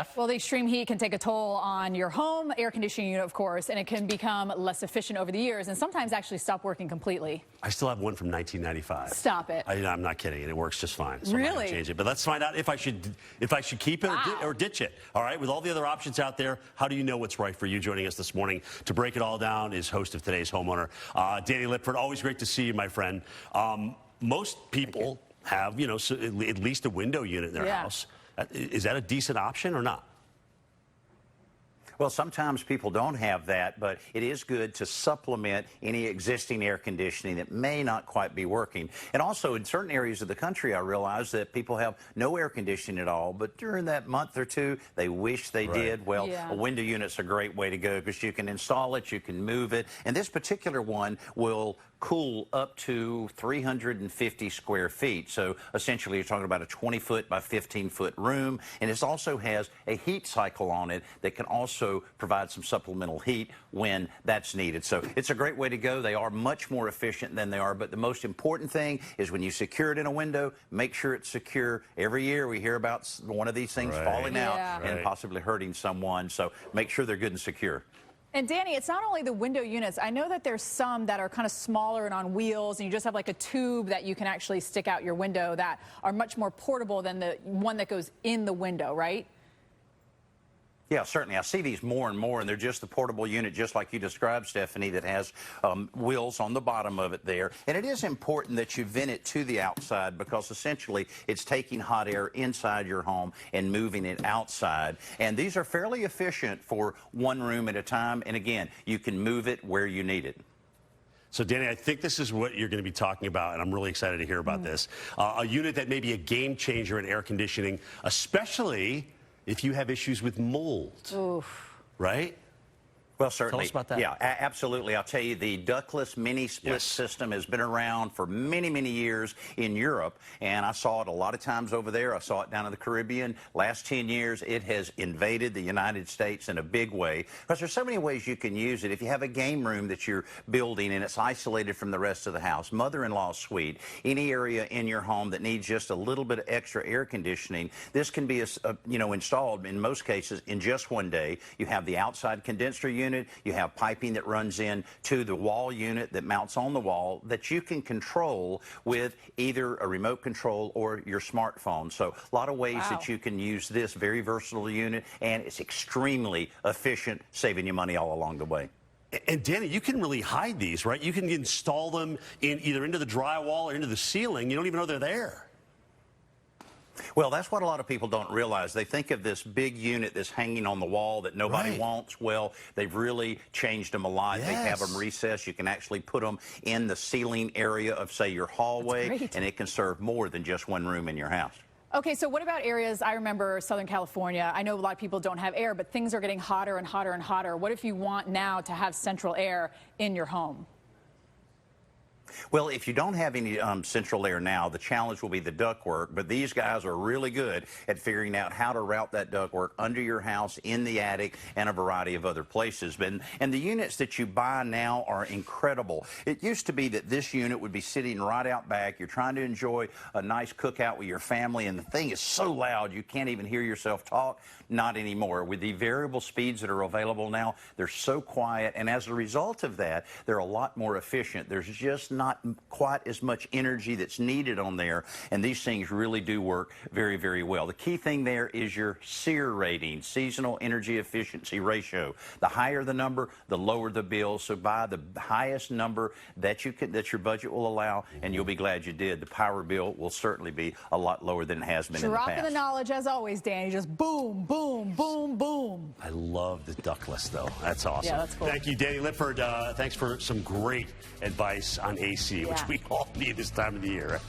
Steph? Well, the extreme heat can take a toll on your home air conditioning unit, of course, and it can become less efficient over the years and sometimes actually stop working completely. I still have one from 1995. Stop it. I'm not kidding, and it works just fine. So Really? I'm not gonna change it. But let's find out if I should keep it or ditch it. All right, with all the other options out there, how do you know what's right for you? Joining us this morning to break it all down is host of today's Homeowner, Danny Lipford. Always great to see you, my friend. Most people have, at least a window unit in their house. Is that a decent option or not? Well, sometimes people don't have that, but it is good to supplement any existing air conditioning that may not quite be working. And also, in certain areas of the country, I realize that people have no air conditioning at all, but during that month or two, they wish they did. Well, a window unit's a great way to go because you can install it, you can move it, and this particular one will cool up to 350 square feet. So essentially, you're talking about a 20-foot by 15-foot room, and it also has a heat cycle on it that can also provide some supplemental heat when that's needed. So it's a great way to go. They are much more efficient than they are, but the most important thing is when you secure it in a window, make sure it's secure. Every year we hear about one of these things falling out and possibly hurting someone, so make sure they're good and secure. And Danny, it's not only the window units. I know that there's some that are kind of smaller and on wheels, and you just have like a tube that you can actually stick out your window that are much more portable than the one that goes in the window, right? Yeah, certainly. I see these more and more, and they're just the portable unit, just like you described, Stephanie, that has wheels on the bottom of it there. And it is important that you vent it to the outside because essentially it's taking hot air inside your home and moving it outside. And these are fairly efficient for one room at a time. And again, you can move it where you need it. So, Danny, I think this is what you're going to be talking about, and I'm really excited to hear about this. A unit that may be a game changer in air conditioning, especially if you have issues with mold. Oof. Right? Well, certainly. Tell us about that. Yeah, absolutely. I'll tell you, the ductless mini split system has been around for many, many years in Europe, and I saw it a lot of times over there. I saw it down in the Caribbean. Last 10 years, it has invaded the United States in a big way because there's so many ways you can use it. If you have a game room that you're building and it's isolated from the rest of the house, mother-in-law's suite, any area in your home that needs just a little bit of extra air conditioning, this can be installed in most cases in just one day. You have the outside condenser unit. You have piping that runs in to the wall unit that mounts on the wall that you can control with either a remote control or your smartphone. So a lot of ways that you can use this very versatile unit, and it's extremely efficient, saving you money all along the way. And Danny, you can really hide these, right? You can install them either into the drywall or into the ceiling. You don't even know they're there. Well, that's what a lot of people don't realize. They think of this big unit that's hanging on the wall that nobody wants. Well, they've really changed them a lot. They have them recessed. You can actually put them in the ceiling area of, say, your hallway, and it can serve more than just one room in your house. Okay, so what about areas, I remember Southern California, I know a lot of people don't have air, but things are getting hotter and hotter and hotter. What if you want now to have central air in your home? Well, if you don't have any central air now, the challenge will be the ductwork, but these guys are really good at figuring out how to route that ductwork under your house, in the attic, and a variety of other places. And the units that you buy now are incredible. It used to be that this unit would be sitting right out back. You're trying to enjoy a nice cookout with your family, and the thing is so loud you can't even hear yourself talk. Not anymore. With the variable speeds that are available now, they're so quiet, and as a result of that, they're a lot more efficient. There's just not quite as much energy that's needed on there, and these things really do work very, very well. The key thing there is your SEER rating, Seasonal Energy Efficiency Ratio. The higher the number, the lower the bill, so buy the highest number that your budget will allow, and you'll be glad you did. The power bill will certainly be a lot lower than it has been in the past. Dropping the knowledge as always, Danny. Just boom, boom, boom, boom. I love the ductless, though. That's awesome. Yeah, that's cool. Thank you, Danny Lipford. Thanks for some great advice on AC, which we all need this time of the year.